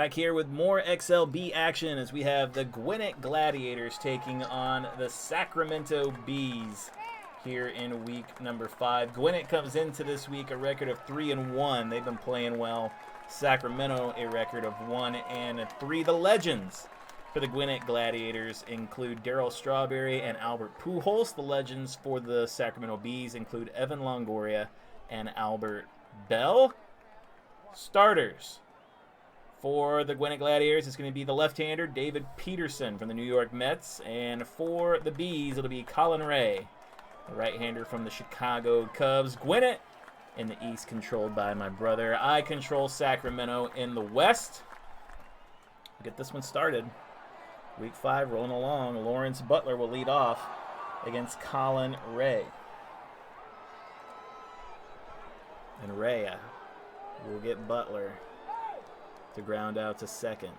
Back here with more XLB action as we have the Gwinnett Gladiators taking on the Sacramento Bees here in week number 5. Gwinnett comes into this week a record of 3-1. They've been playing well. Sacramento a record of 1-3. The legends for the Gwinnett Gladiators include Darryl Strawberry and Albert Pujols. The legends for the Sacramento Bees include Evan Longoria and Albert Bell. Starters for the Gwinnett Gladiators, it's going to be the left-hander David Peterson from the New York Mets. And for the Bees, it'll be Colin Ray, the right-hander from the Chicago Cubs. Gwinnett in the East, controlled by my brother. I control Sacramento in the West. We'll get this one started. Week 5 rolling along. Lawrence Butler will lead off against Colin Ray. And Ray will get Butler to ground out to second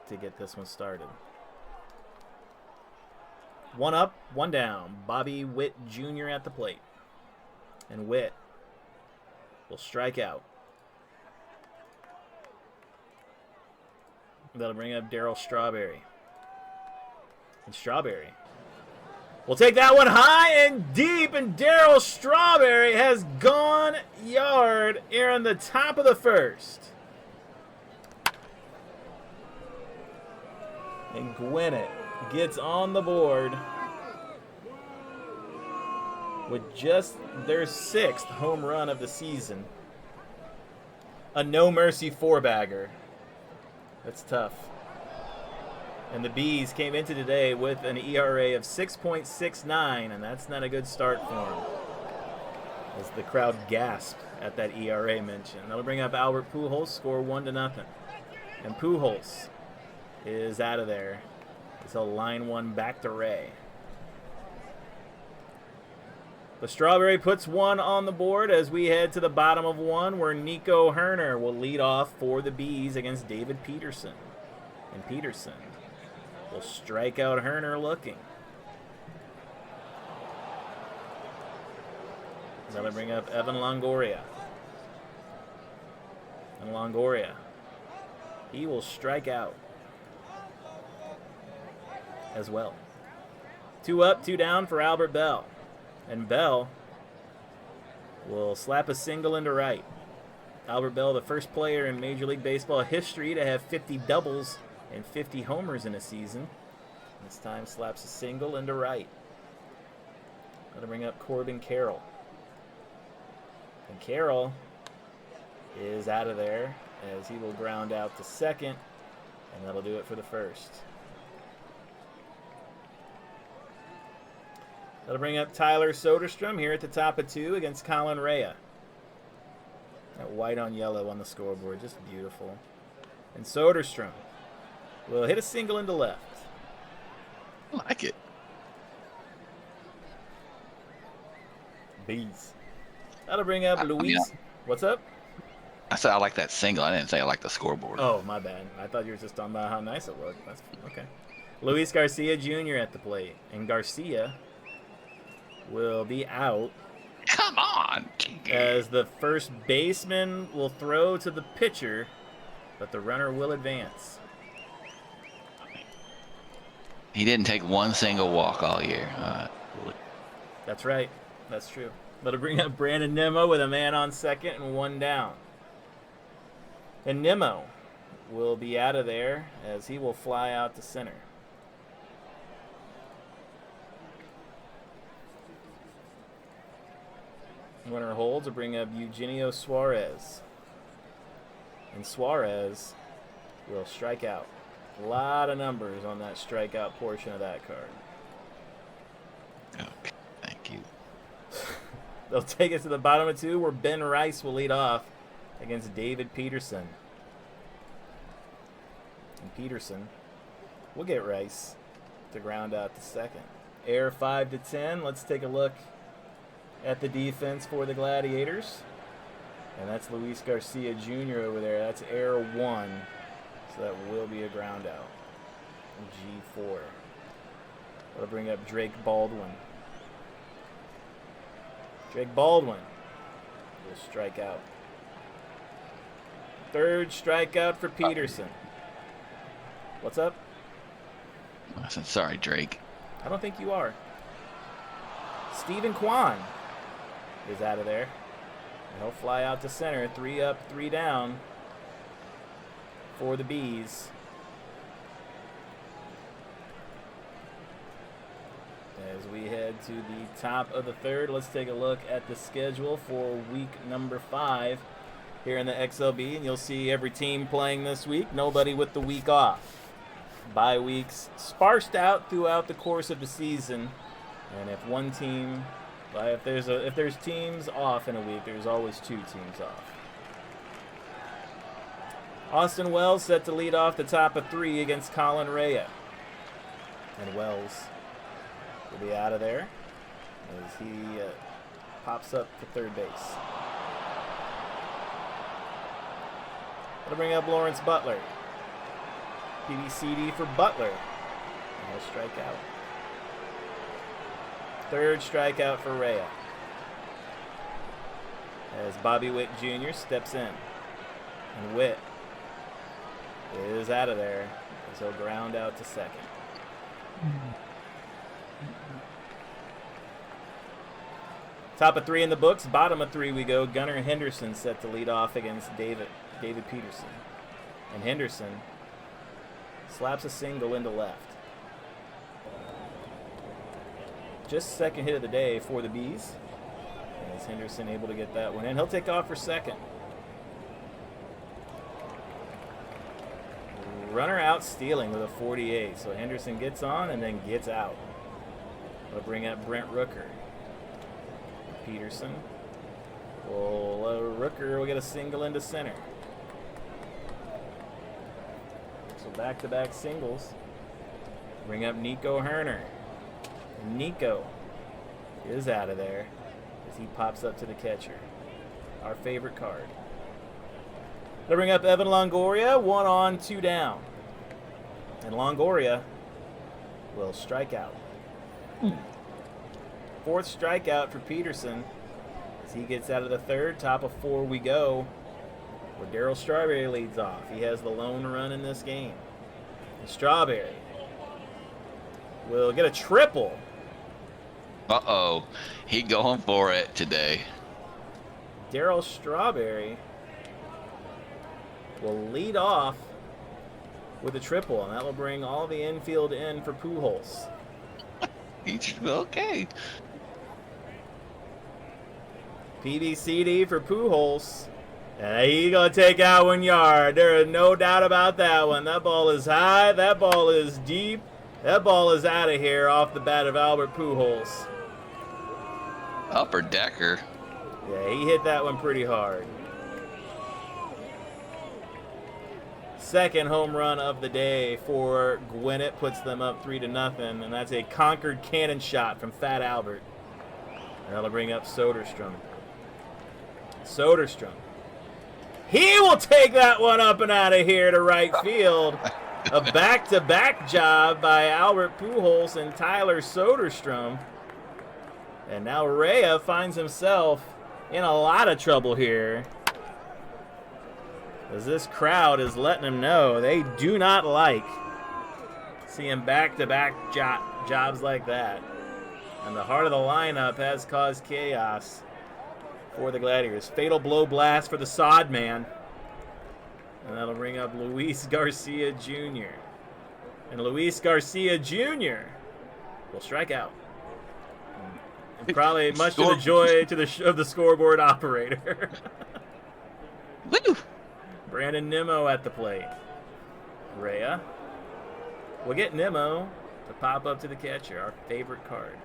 to get this one started. One up, one down. Bobby Witt Jr. at the plate. And Witt will strike out. That'll bring up Darryl Strawberry. And Strawberry will take that one high and deep, and Darryl Strawberry has gone yard here on the top of the first. And Gwinnett gets on the board with just their 6th home run of the season. A no-mercy 4-bagger. That's tough. And the Bees came into today with an ERA of 6.69, and that's not a good start for them, as the crowd gasped at that ERA mention. That'll bring up Albert Pujols, score 1-0. And Pujols is out of there. So line one back to Ray. The Strawberry puts one on the board as we head to the bottom of one, where Nico Herner will lead off for the Bees against David Peterson. And Peterson will strike out Herner looking. That'll bring up Evan Longoria. And Longoria, he will strike out as well. 2 up, 2 down for Albert Bell. And Bell will slap a single into right. Albert Bell, the first player in Major League Baseball history to have 50 doubles and 50 homers in a season. This time slaps a single into right. That'll bring up Corbin Carroll. And Carroll is out of there as he will ground out to second, and that'll do it for the first. That'll bring up Tyler Soderstrom here at the top of 2 against Colin Ray. That white on yellow on the scoreboard, just beautiful. And Soderstrom will hit a single into left. I like it. Bees. That'll bring up Luis. What's up? I said I like that single. I didn't say I like the scoreboard. Oh, my bad. I thought you were just talking about how nice it looked. That's okay. Luis Garcia Jr. at the plate. And Garcia will be out. Come on. As the first baseman will throw to the pitcher, but the runner will advance. He didn't take one single walk all year. That's right. That's true. That'll bring up Brandon Nimmo with a man on second and 1 down. And Nimmo will be out of there as he will fly out to center. Winner holds will bring up Eugenio Suarez. And Suarez will strike out. A lot of numbers on that strikeout portion of that card. Okay, thank you. They'll take it to the bottom of 2, where Ben Rice will lead off against David Peterson. And Peterson will get Rice to ground out to second. Error 5-10. Let's take a look at the defense for the Gladiators. And that's Luis Garcia Jr. over there. That's error 1. So that will be a ground out. G4. That'll bring up Drake Baldwin. Drake Baldwin will strike out. Third strikeout for Peterson. What's up? I said, sorry, Drake. I don't think you are. Stephen Kwan is out of there. And he'll fly out to center. 3 up, 3 down for the Bees. As we head to the top of the third, let's take a look at the schedule for week number 5 here in the XLB. And you'll see every team playing this week. Nobody with the week off. Bye weeks sparsed out throughout the course of the season. And if one team, if there's teams off in a week, there's always 2 teams off. Austin Wells set to lead off the top of 3 against Colin Rea. And Wells will be out of there as he pops up to third base. That'll bring up Lawrence Butler. PBCD for Butler. And he'll strike out. 3rd strikeout for Rea. As Bobby Witt Jr. steps in. And Witt is out of there as he'll ground out to second. Top of 3 in the books. Bottom of 3 we go. Gunnar Henderson set to lead off against David Peterson. And Henderson slaps a single into left. Just second hit of the day for the Bees. As Henderson able to get that one in. He'll take off for second. Runner out stealing with a 48. So Henderson gets on and then gets out. We'll bring up Brent Rooker. Peterson. Rooker will get a single into center. So back-to-back singles. Bring up Nico Herner. Nico is out of there as he pops up to the catcher. Our favorite card. They'll bring up Evan Longoria. 1 on, 2 down. And Longoria will strike out. 4th strikeout for Peterson as he gets out of the 3rd. Top of 4 we go, where Darryl Strawberry leads off. He has the lone run in this game. And Strawberry will get a triple. Uh-oh. He going for it today. Darryl Strawberry will lead off with a triple, and that will bring all the infield in for Pujols. Okay. PBCD for Pujols. And he's going to take out 1 yard. There is no doubt about that one. That ball is high. That ball is deep. That ball is out of here off the bat of Albert Pujols. Upper decker. Yeah, he hit that one pretty hard. 2nd home run of the day for Gwinnett, puts them up 3-0, and that's a Concord cannon shot from Fat Albert. And that'll bring up Soderstrom. Soderstrom. He will take that one up and out of here to right field. A back-to-back job by Albert Pujols and Tyler Soderstrom. And now Rea finds himself in a lot of trouble here, as this crowd is letting him know they do not like seeing back-to-back jobs like that. And the heart of the lineup has caused chaos for the Gladiators. Fatal blow blast for the sod man. And that'll bring up Luis Garcia Jr. And Luis Garcia Jr. will strike out. And probably much to the joy of the scoreboard operator. Woo! Brandon Nimmo at the plate. Rea will get Nimmo to pop up to the catcher, our favorite card.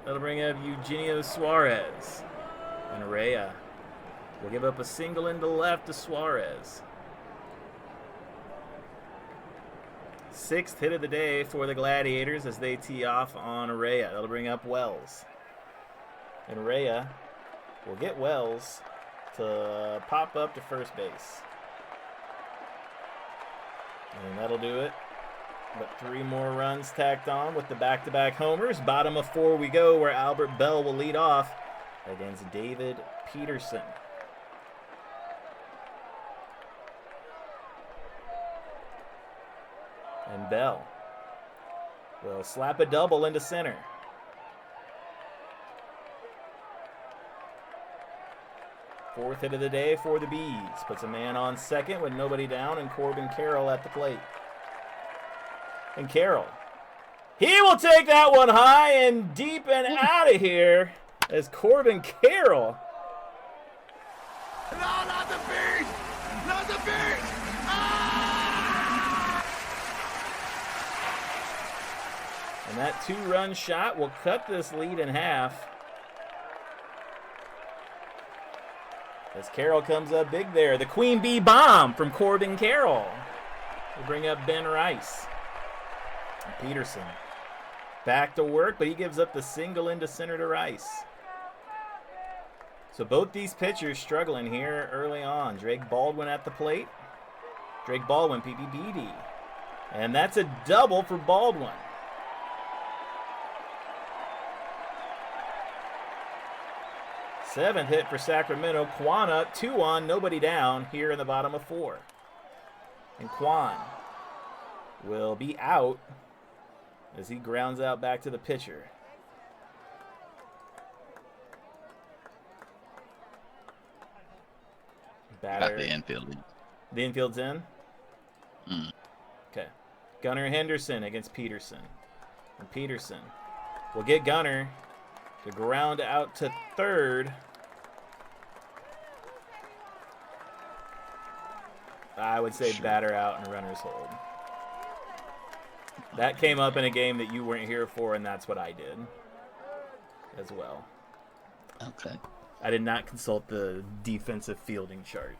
That'll bring up Eugenio Suarez. And Rea will give up a single into left to Suarez. 6th hit of the day for the Gladiators as they tee off on Rea. That'll bring up Wells. And Rea will get Wells to pop up to first base. And that'll do it. But 3 more runs tacked on with the back-to-back homers. Bottom of 4 we go, where Albert Bell will lead off against David Peterson. And Bell will slap a double into center. Fourth hit of the day for the Bees. Puts a man on second with nobody down and Corbin Carroll at the plate. And Carroll, he will take that one high and deep and out of here as Corbin Carroll. No, not the Bees! Not the Bees! And that 2-run shot will cut this lead in half. As Carroll comes up big there. The Queen Bee bomb from Corbin Carroll. We'll bring up Ben Rice. And Peterson back to work, but he gives up the single into center to Rice. So both these pitchers struggling here early on. Drake Baldwin at the plate. Drake Baldwin, PPBD. And that's a double for Baldwin. Seventh hit for Sacramento. Quan up, 2 on, nobody down here in the bottom of 4. And Quan will be out as he grounds out back to the pitcher. Batter. Got the infield. The infield's in? Mm. Okay. Gunnar Henderson against Peterson. And Peterson will get Gunnar to ground out to third. I would say batter out and runners hold. That came up in a game that you weren't here for, and that's what I did as well. Okay. I did not consult the defensive fielding chart.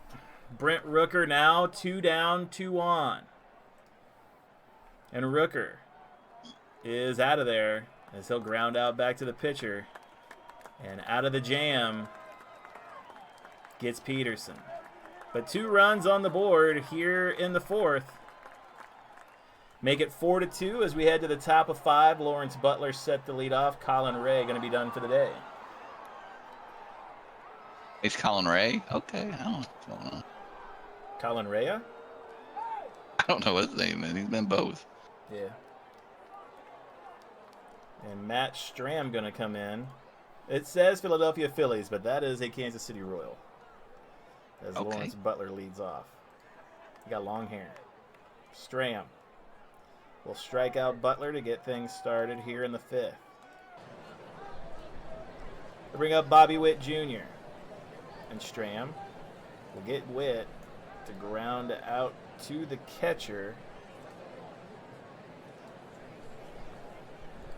Brent Rooker now 2 down, 2 on. And Rooker is out of there as he'll ground out back to the pitcher. And out of the jam gets Peterson. But 2 runs on the board here in the 4th. Make it 4-2 as we head to the top of 5. Lawrence Butler set the lead off. Colin Ray going to be done for the day. It's Colin Ray? Okay. I don't know what's going on. Colin Ray? I don't know what his name is. He's been both. Yeah. And Matt Stram going to come in. It says Philadelphia Phillies, but that is a Kansas City Royal. As Okay. Lawrence Butler leads off. He got long hair. Stram will strike out Butler to get things started here in the 5th. We'll bring up Bobby Witt Jr. And Stram will get Witt to ground out to the catcher.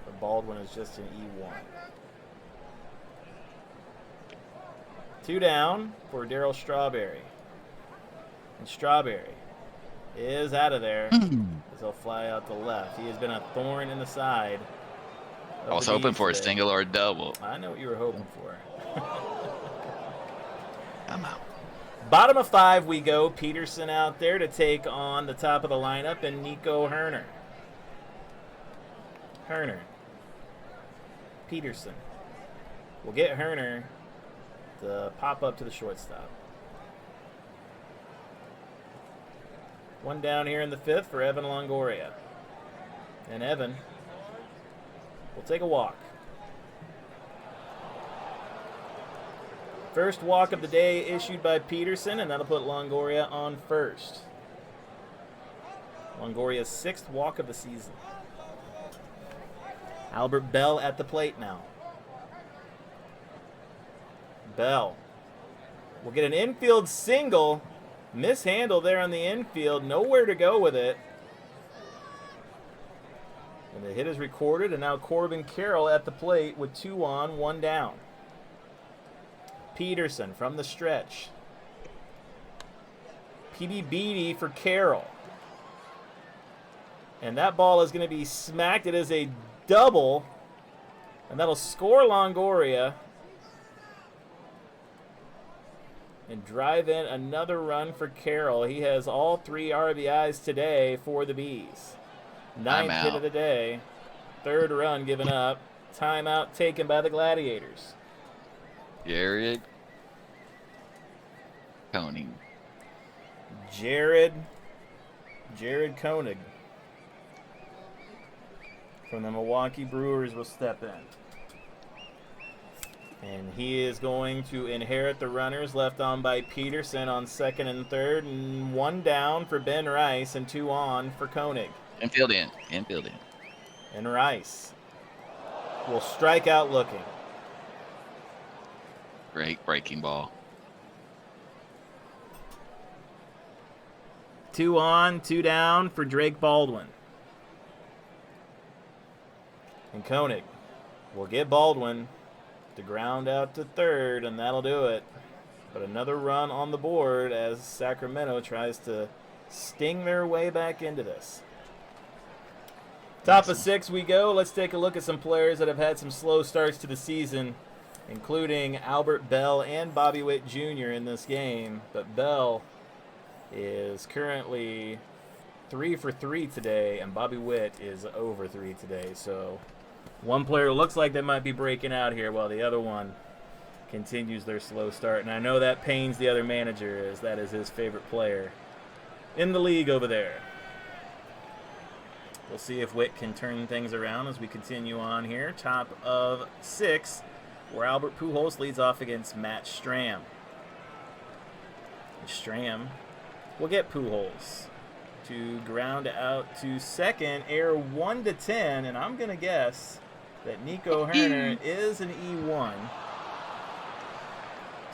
But Baldwin is just an E1. 2 down for Darryl Strawberry. And Strawberry is out of there as he'll fly out the left. He has been a thorn in the side. I was hoping for a single or a double. I know what you were hoping for. I'm out. Bottom of 5 we go. Peterson out there to take on the top of the lineup and Nico Herner. Herner. Peterson. We'll get Herner to pop up to the shortstop. 1 down here in the 5th for Evan Longoria. And Evan will take a walk. First walk of the day issued by Peterson, and that'll put Longoria on first. Longoria's 6th walk of the season. Albert Bell at the plate now. Bell will get an infield single. Mishandle there on the infield. Nowhere to go with it. And the hit is recorded, and now Corbin Carroll at the plate with 2 on, 1 down. Peterson from the stretch. PB Beatty for Carroll. And that ball is going to be smacked. It is a double. And that'll score Longoria. And drive in another run for Carroll. He has all 3 RBIs today for the Bees. 9th hit of the day. 3rd run given up. Timeout taken by the Gladiators. Jared Koenig. Jared Koenig. from the Milwaukee Brewers will step in. And he is going to inherit the runners left on by Peterson on second and third. And 1 down for Ben Rice and 2 on for Koenig. Infield in. Infield in. And Rice will strike out looking. Great breaking ball. 2 on, 2 down for Drake Baldwin. And Koenig will get Baldwin to ground out to third, and that'll do it. But another run on the board as Sacramento tries to sting their way back into this. Top of 6 we go. Let's take a look at some players that have had some slow starts to the season, including Albert Bell and Bobby Witt Jr. in this game. But Bell is currently 3 for 3 today, and Bobby Witt is over 3 today. So one player looks like they might be breaking out here while the other one continues their slow start. And I know that pains the other manager, as that is his favorite player in the league over there. We'll see if Witt can turn things around as we continue on here. Top of 6, where Albert Pujols leads off against Matt Strahm. Strahm will get Pujols to ground out to second, air 1 to 10, and I'm going to guess that Nico Herner is an E1.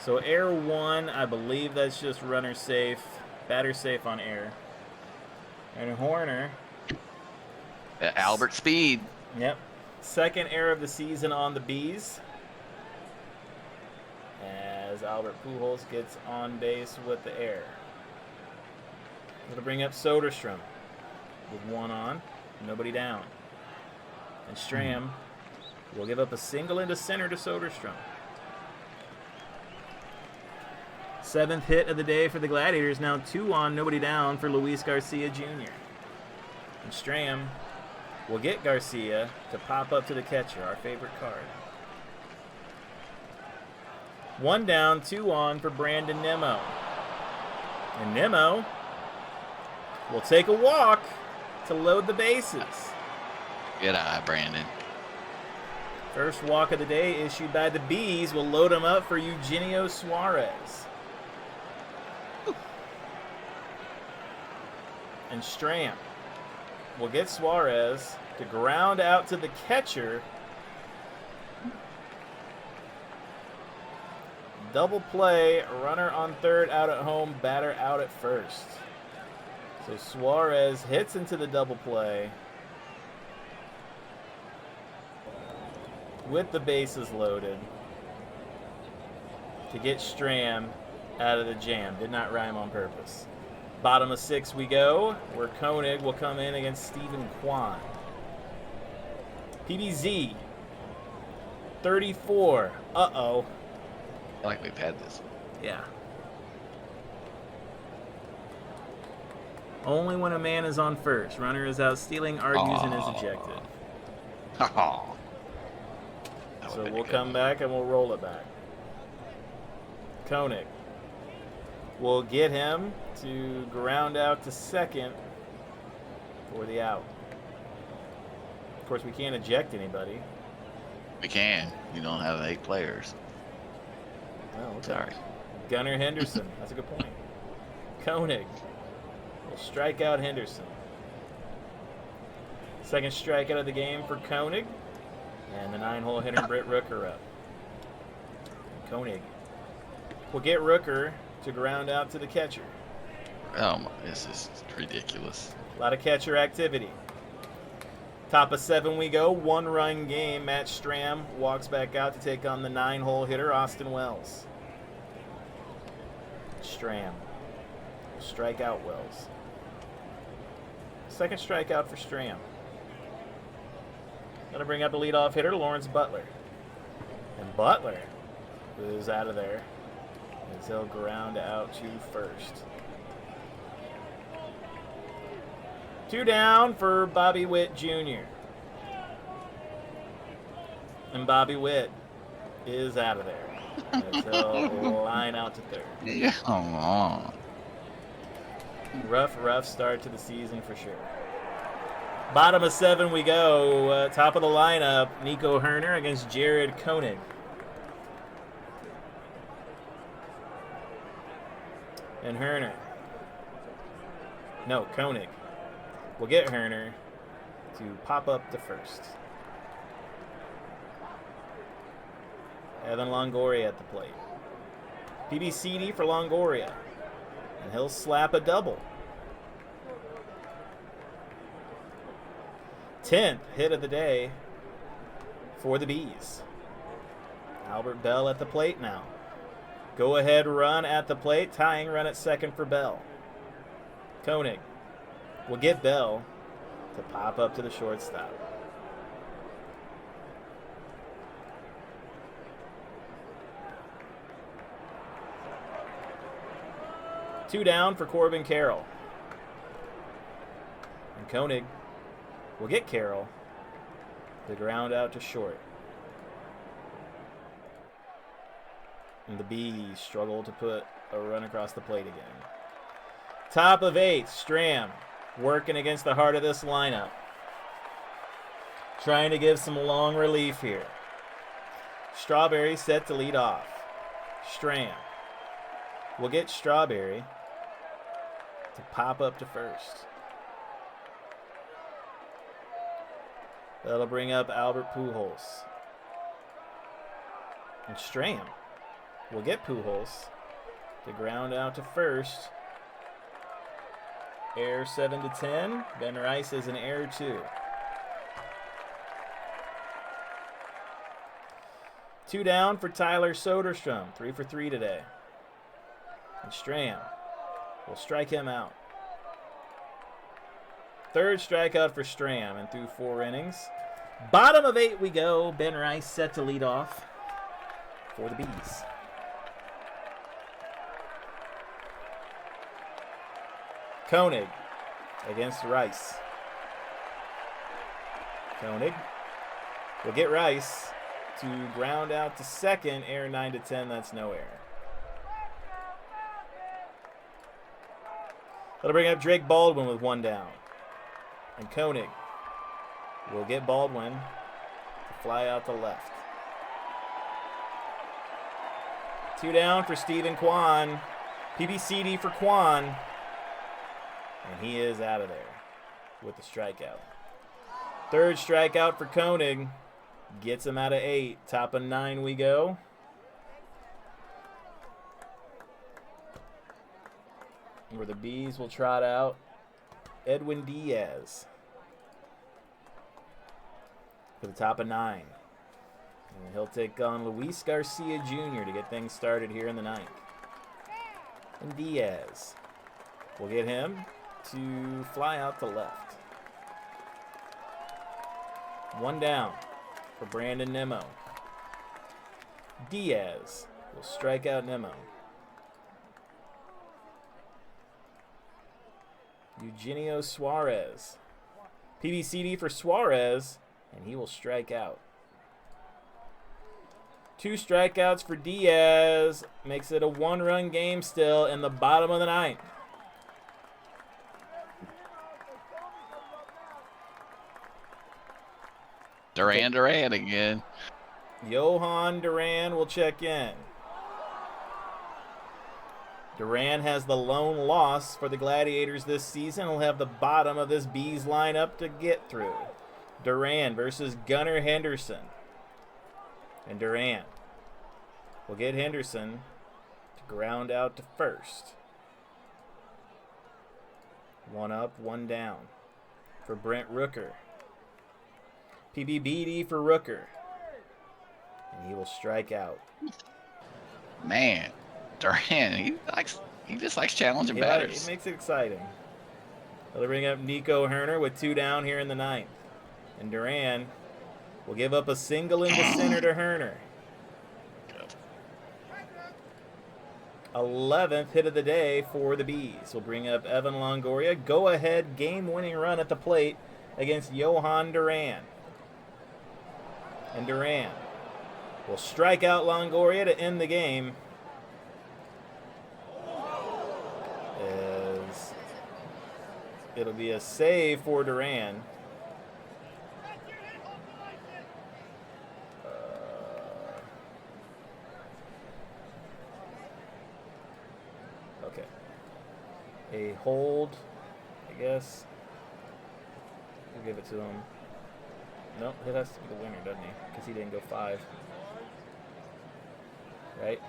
So air 1, I believe that's just runner safe, batter safe on air. And Horner. Albert speed. Yep. Second air of the season on the Bees. As Albert Pujols gets on base with the air. It'll bring up Soderstrom with 1 on, nobody down. And Strahm will give up a single into center to Soderstrom. 7th hit of the day for the Gladiators. Now 2 on, nobody down for Luis Garcia Jr. And Strahm will get Garcia to pop up to the catcher, our favorite card. 1 down, 2 on for Brandon Nimmo. And Nimmo will take a walk to load the bases. Good eye, Brandon. First walk of the day issued by the Bees will load him up for Eugenio Suarez. And Strahm will get Suarez to ground out to the catcher. Double play, runner on third, out at home, batter out at first. So Suarez hits into the double play with the bases loaded to get Strahm out of the jam. Did not rhyme on purpose. Bottom of 6 we go, where Koenig will come in against Stephen Kwan. PBZ, 34. Uh-oh. I feel like we've had this. Yeah. Only when a man is on first. Runner is out stealing, argues, and is ejected. Oh. So we'll come back and we'll roll it back. Koenig will get him to ground out to second for the out. Of course, we can't eject anybody. We can. You don't have 8 players. Oh, okay. Sorry. Gunnar Henderson. That's a good point. Koenig will strike out Henderson. Second strikeout of the game for Koenig. And the 9-hole hitter, Britt Rooker, up. Koenig will get Rooker to ground out to the catcher. Oh, my, this is ridiculous. A lot of catcher activity. Top of 7 we go. 1-run game. Matt Strahm walks back out to take on the 9-hole hitter, Austin Wells. Strahm will strike out Wells. Second strikeout for Strahm. Gonna bring up a leadoff hitter, Lawrence Butler. And Butler is out of there as he'll ground out to first. 2 down for Bobby Witt Jr. And Bobby Witt is out of there as he'll line out to third. Yeah. Oh. Rough start to the season for sure. Bottom of 7 we go. Top of the lineup, Nico Herner against Jared Koenig. And Koenig will get Herner to pop up to first. Evan Longoria at the plate. PBCD for Longoria. And he'll slap a double. 10th hit of the day for the Bees. Albert Bell at the plate now. Go ahead run at the plate. Tying run at second for Bell. Koenig will get Bell to pop up to the shortstop. Two down for Corbin Carroll. And Koenig will get Carroll to ground out to short. And the Bees struggle to put a run across the plate again. Top of 8, Stram working against the heart of this lineup. Trying to give some long relief here. Strawberry set to lead off. Stram will get Strawberry to pop up to first. That'll bring up Albert Pujols. And Stram will get Pujols to ground out to first. Error 7 to 10. Ben Rice is an error 2. 2 down for Tyler Soderstrom. 3 for 3 today. And Stram will strike him out. Third strikeout for Stram and through 4 innings. Bottom of 8 we go. Ben Rice set to lead off for the Bees. Koenig against Rice. Koenig will get Rice to ground out to second. Error 9 to 10. That's no error. That'll bring up Drake Baldwin with 1 down. And Koenig will get Baldwin to fly out the left. 2 down for Stephen Kwan. PBCD for Kwan. And he is out of there with the strikeout. Third strikeout for Koenig. Gets him out of 8. Top of 9 we go. Where the Bees will trot out Edwin Diaz for the top of 9. And he'll take on Luis Garcia Jr. to get things started here in the 9th. And Diaz will get him to fly out to left. 1 down for Brandon Nimmo. Diaz will strike out Nimmo. Eugenio Suarez. PBCD for Suarez, and he will strike out. 2 strikeouts for Diaz. Makes it a 1-run game still in the bottom of the 9th. Duran again. Johan Duran will check in. Duran has the lone loss for the Gladiators this season. He'll have the bottom of this Bees lineup to get through. Duran versus Gunnar Henderson. And Duran will get Henderson to ground out to first. 1 up, 1 down for Brent Rooker. PBBD for Rooker. And he will strike out. Man, Duran, he just likes challenging batters. It makes it exciting. They'll bring up Nico Herner with 2 down here in the 9th. And Duran will give up a single into center to Herner. 11th hit of the day for the Bees. We'll bring up Evan Longoria. Go-ahead game-winning run at the plate against Johan Duran. And Duran will strike out Longoria to end the game. As it'll be a save for Duran. Okay. A hold, I guess. We'll give it to him. Nope, it has to be the winner, doesn't he? Because he didn't go 5. Right?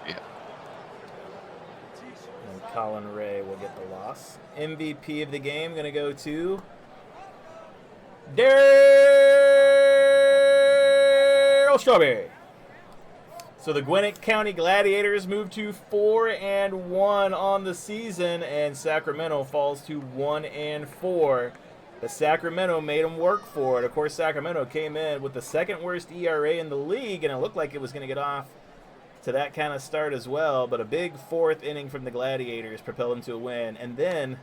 Yeah. And Colin Ray will get the loss. MVP of the game going to go to Daryl Strawberry. So the Gwinnett County Gladiators move to 4-1 on the season, and Sacramento falls to 1-4. The Sacramento made them work for it. Of course, Sacramento came in with the second worst ERA in the league, and it looked like it was going to get off to that kind of start as well. But a big 4th inning from the Gladiators propelled them to a win. And then,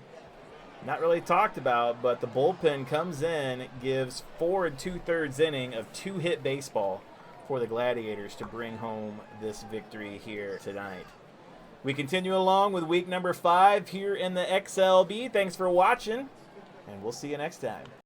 not really talked about, but the bullpen comes in, gives 4 2/3 inning of 2-hit baseball for the Gladiators to bring home this victory here tonight. We continue along with week number 5 here in the XLB. Thanks for watching, and we'll see you next time.